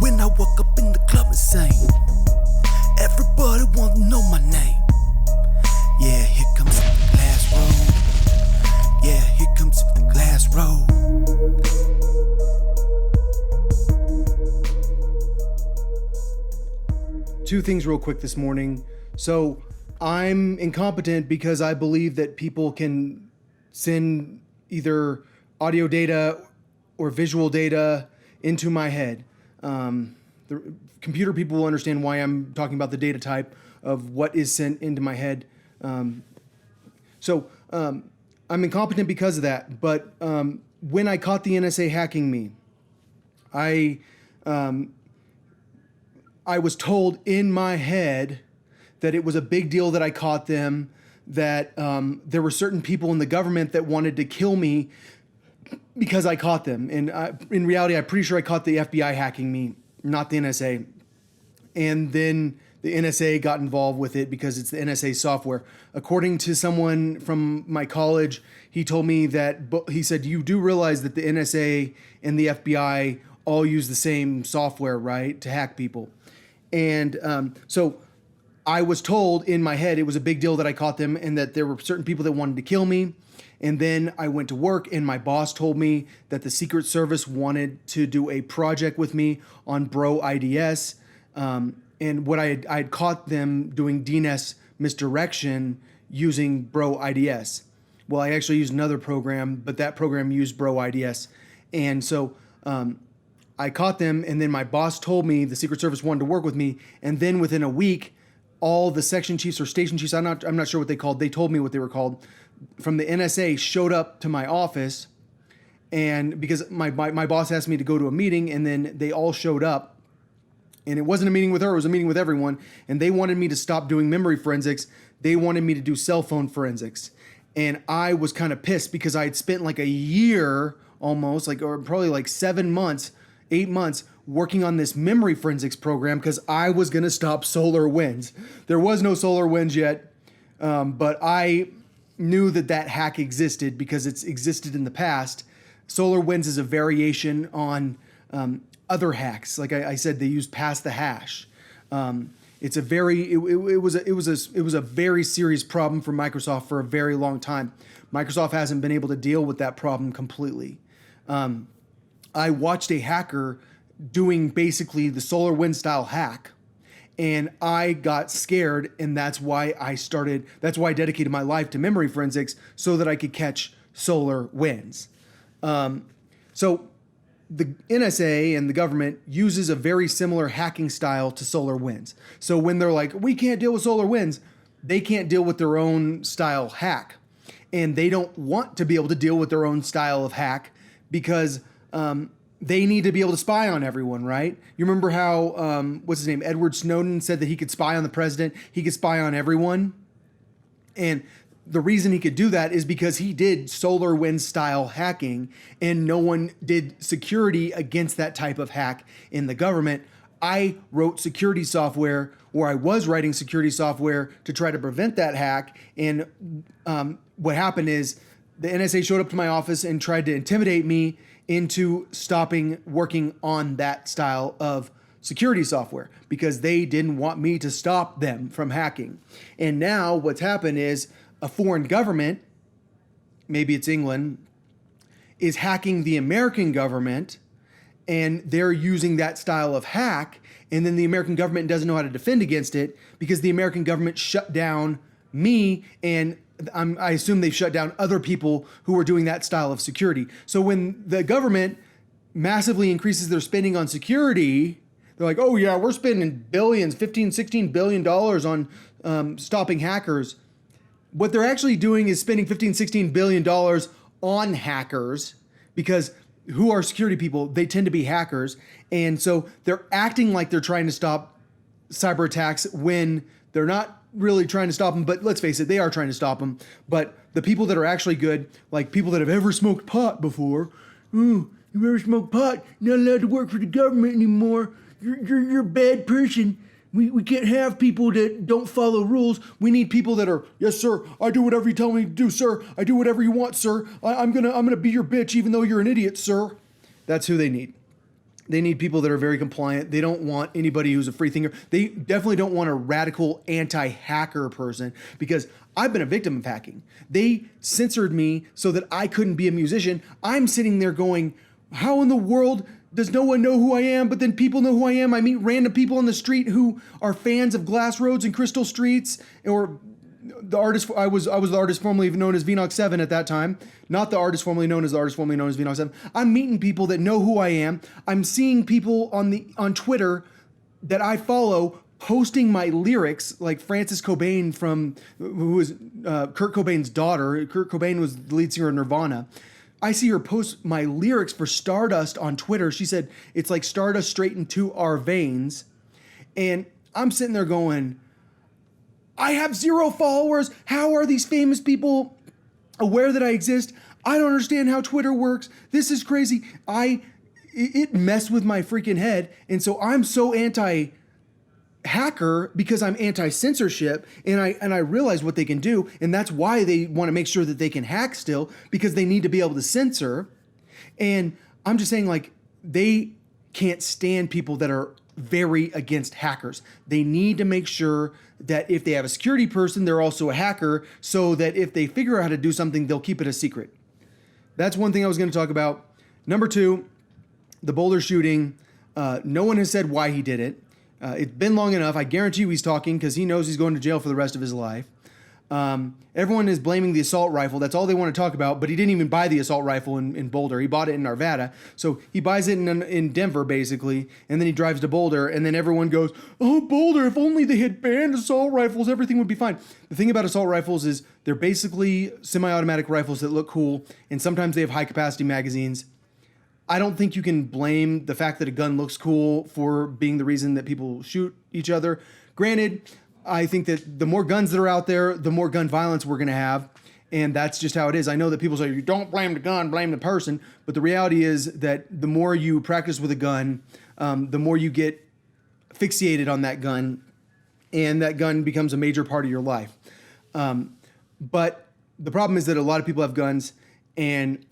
When I walk up in the club and sing, everybody want to know my name. Yeah, here comes the glass road. Yeah, here comes the glass road. Two things real quick this morning. So I'm incompetent because I believe that people can send either audio data or visual data into my head. The computer people will understand why I'm talking about the data type of what is sent into my head. So I'm incompetent because of that. But when I caught the NSA hacking me, I was told in my head that it was a big deal that I caught them, that there were certain people in the government that wanted to kill me because I caught them. And in reality, I'm pretty sure I caught the FBI hacking me, not the NSA. And then the NSA got involved with it because it's the NSA software. According to someone from my college, he told me that, he said, you do realize that the NSA and the FBI all use the same software, right, to hack people. And so I was told in my head it was a big deal that I caught them and that there were certain people that wanted to kill me. And then I went to work and my boss told me that the Secret Service wanted to do a project with me on Bro IDS. And what I had caught them doing DNS misdirection using Bro IDS. Well, I actually used another program, but that program used Bro IDS. And so I caught them, and then my boss told me the Secret Service wanted to work with me. And then within a week, all the section chiefs or station chiefs, I'm not sure what they called, they told me what they were called, from the NSA showed up to my office. And because my boss asked me to go to a meeting, and then they all showed up. And it wasn't a meeting with her, it was a meeting with everyone. And they wanted me to stop doing memory forensics. They wanted me to do cell phone forensics. And I was kind of pissed because I had spent like a year almost, or probably like 7 months, 8 months working on this memory forensics program because I was going to stop solar winds. There was no solar winds yet, but I knew that hack existed because it's existed in the past. Solar winds is a variation on other hacks. Like I said, they use pass the hash. It's a very it was a very serious problem for Microsoft for a very long time. Microsoft hasn't been able to deal with that problem completely. I watched a hacker doing basically the SolarWinds style hack, and I got scared, and that's why I dedicated my life to memory forensics so that I could catch SolarWinds. So the NSA and the government uses a very similar hacking style to SolarWinds. So when they're like, we can't deal with SolarWinds, they can't deal with their own style hack. And they don't want to be able to deal with their own style of hack because they need to be able to spy on everyone, right? You remember how, what's his name, Edward Snowden said that he could spy on the president, he could spy on everyone? And the reason he could do that is because he did SolarWinds style hacking, and no one did security against that type of hack in the government. I wrote security software, or I was writing security software to try to prevent that hack. And what happened is the NSA showed up to my office and tried to intimidate me into stopping working on that style of security software because they didn't want me to stop them from hacking. And now what's happened is a foreign government, maybe it's England, is hacking the American government, and they're using that style of hack, and then the American government doesn't know how to defend against it because the American government shut down me, and I assume they've shut down other people who are doing that style of security. So when the government massively increases their spending on security, they're like, oh yeah, we're spending billions, $15-16 billion on stopping hackers. What they're actually doing is spending $15-16 billion on hackers, because who are security people? They tend to be hackers. And so they're acting like they're trying to stop cyber attacks when they're not really trying to stop them. But let's face it, they are trying to stop them. But the people that are actually good, like people that have ever smoked pot before, you ever smoked pot? You're not allowed to work for the government anymore. You're a bad person. We can't have people that don't follow rules. We need people that are, yes, sir, I do whatever you tell me to do, sir. I do whatever you want, sir. I'm gonna be your bitch even though you're an idiot, sir. That's who they need. They need people that are very compliant. They don't want anybody who's a free thinker. They definitely don't want a radical anti-hacker person, because I've been a victim of hacking. They censored me so that I couldn't be a musician. I'm sitting there going, how in the world does no one know who I am? But then people know who I am. I meet random people on the street who are fans of Glass Roads and Crystal Streets, or the artist. I was the artist formerly known as Vnox 7 at that time, not the artist formerly known as Vnox 7. I'm meeting people that know who I am. I'm seeing people on Twitter that I follow posting my lyrics, like Frances Cobain, who was Kurt Cobain's daughter. Kurt Cobain was the lead singer of Nirvana. I see her post my lyrics for Stardust on Twitter. She said, it's like Stardust straight into our veins. And I'm sitting there going, I have 0 followers. How are these famous people aware that I exist? I don't understand how Twitter works. This is crazy. It messed with my freaking head. And so I'm so anti-hacker because I'm anti-censorship, and I realize what they can do. And that's why they want to make sure that they can hack still, because they need to be able to censor. And I'm just saying, like, they can't stand people that are very against hackers. They need to make sure that if they have a security person, they're also a hacker, so that if they figure out how to do something, they'll keep it a secret. That's one thing I was going to talk about. Number 2, the Boulder shooting. No one has said why he did it. It's been long enough. I guarantee you he's talking, because he knows he's going to jail for the rest of his life. Everyone is blaming the assault rifle. That's all they want to talk about, but he didn't even buy the assault rifle in Boulder. He bought it in Nevada. So he buys it in Denver, basically, and then he drives to Boulder, and then everyone goes, oh, Boulder, if only they had banned assault rifles, everything would be fine. The thing about assault rifles is they're basically semi-automatic rifles that look cool, and sometimes they have high-capacity magazines. I don't think you can blame the fact that a gun looks cool for being the reason that people shoot each other. Granted, I think that the more guns that are out there, the more gun violence we're going to have. And that's just how it is. I know that people say, you don't blame the gun, blame the person. But the reality is that the more you practice with a gun, the more you get fixated on that gun. And that gun becomes a major part of your life. But the problem is that a lot of people have guns. And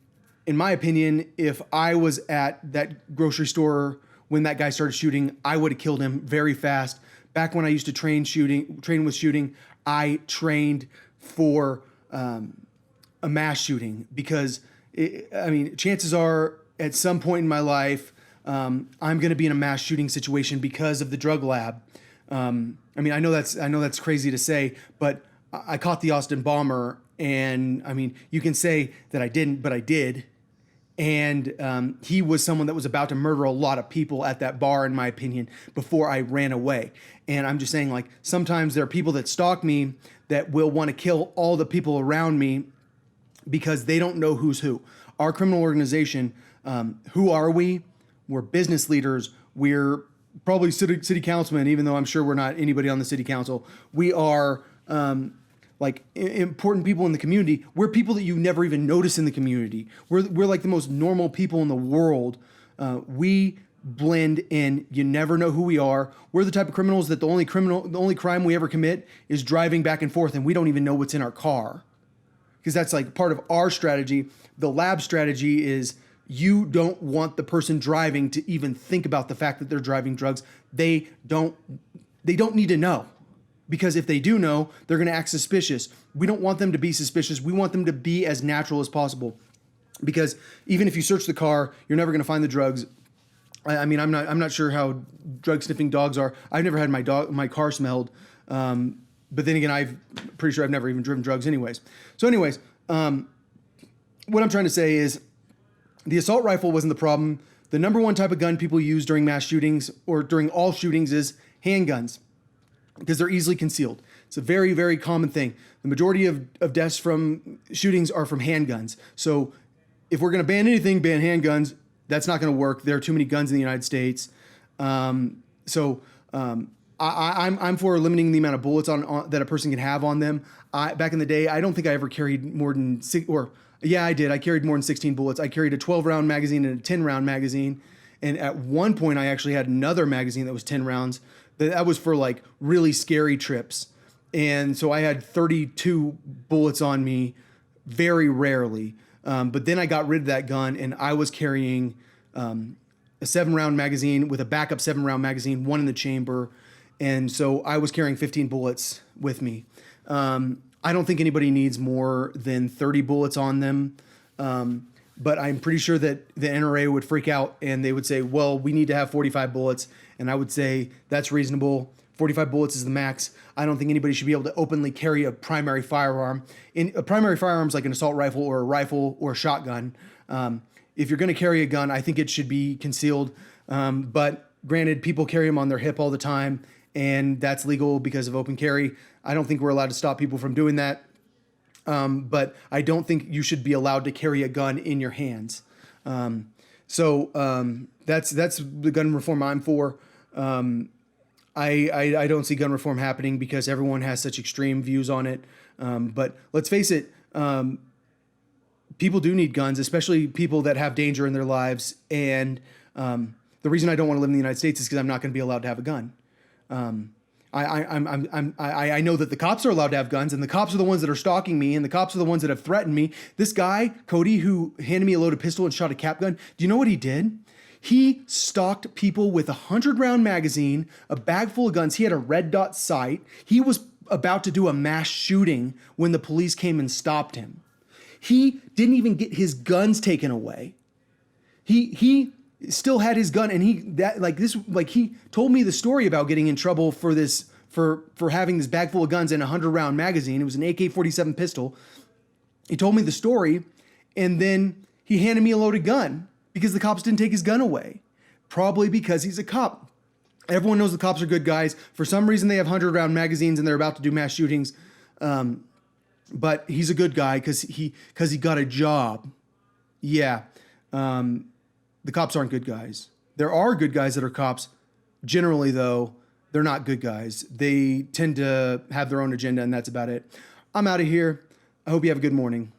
in my opinion, if I was at that grocery store when that guy started shooting, I would have killed him very fast. Back when I used to train with shooting, I trained for a mass shooting, because chances are at some point in my life, I'm going to be in a mass shooting situation because of the drug lab. I know that's crazy to say, but I caught the Austin bomber, and you can say that I didn't, but I did. And he was someone that was about to murder a lot of people at that bar, in my opinion, before I ran away. And I'm just saying, like, sometimes there are people that stalk me that will want to kill all the people around me because they don't know who's who. Our criminal organization, who are we? We're business leaders. We're probably city councilmen, even though I'm sure we're not anybody on the city council. We are like important people in the community. We're people that you never even notice in the community. We're like the most normal people in the world. We blend in. You never know who we are. We're the type of criminals that the only crime we ever commit is driving back and forth, and we don't even know what's in our car, because that's like part of our strategy. The lab strategy is you don't want the person driving to even think about the fact that they're driving drugs. They don't need to know. Because if they do know, they're going to act suspicious. We don't want them to be suspicious. We want them to be as natural as possible. Because even if you search the car, you're never going to find the drugs. I'm not sure how drug sniffing dogs are. I've never had my car smelled. But then again, I'm pretty sure I've never even driven drugs anyways. So anyways, what I'm trying to say is the assault rifle wasn't the problem. The number one type of gun people use during mass shootings or during all shootings is handguns, because they're easily concealed. It's a very, very common thing. The majority of deaths from shootings are from handguns. So if we're going to ban anything, ban handguns. That's not going to work. There are too many guns in the United States. I'm for limiting the amount of bullets on that a person can have on them. Back in the day, I don't think I ever carried more than I did. I carried more than 16 bullets. I carried a 12-round magazine and a 10-round magazine. And at one point, I actually had another magazine that was 10 rounds. That was for like really scary trips. And so I had 32 bullets on me very rarely. But then I got rid of that gun, and I was carrying a 7-round magazine with a backup 7-round magazine, one in the chamber. And so I was carrying 15 bullets with me. I don't think anybody needs more than 30 bullets on them. But I'm pretty sure that the NRA would freak out and they would say, well, we need to have 45 bullets. And I would say that's reasonable. 45 bullets is the max. I don't think anybody should be able to openly carry a primary firearm. A primary firearm is like an assault rifle or a rifle or a shotgun. If you're going to carry a gun, I think it should be concealed. But granted, people carry them on their hip all the time, and that's legal because of open carry. I don't think we're allowed to stop people from doing that. But I don't think you should be allowed to carry a gun in your hands. So that's the gun reform I'm for. I don't see gun reform happening because everyone has such extreme views on it. But let's face it, people do need guns, especially people that have danger in their lives. And the reason I don't want to live in the United States is because I'm not going to be allowed to have a gun. I know that the cops are allowed to have guns, and the cops are the ones that are stalking me, and the cops are the ones that have threatened me. This guy, Cody, who handed me a loaded pistol and shot a cap gun, do you know what he did? He stalked people with a 100-round magazine, a bag full of guns. He had a red dot sight. He was about to do a mass shooting when the police came and stopped him. He didn't even get his guns taken away. He still had his gun, and he told me the story about getting in trouble for this, for having this bag full of guns and a 100-round magazine. It was an AK-47 pistol. He told me the story, and then he handed me a loaded gun because the cops didn't take his gun away. Probably because he's a cop. Everyone knows the cops are good guys. For some reason, they have 100-round magazines and they're about to do mass shootings. But he's a good guy because he got a job. Yeah. The cops aren't good guys. There are good guys that are cops. Generally, though, they're not good guys. They tend to have their own agenda, and that's about it. I'm out of here. I hope you have a good morning.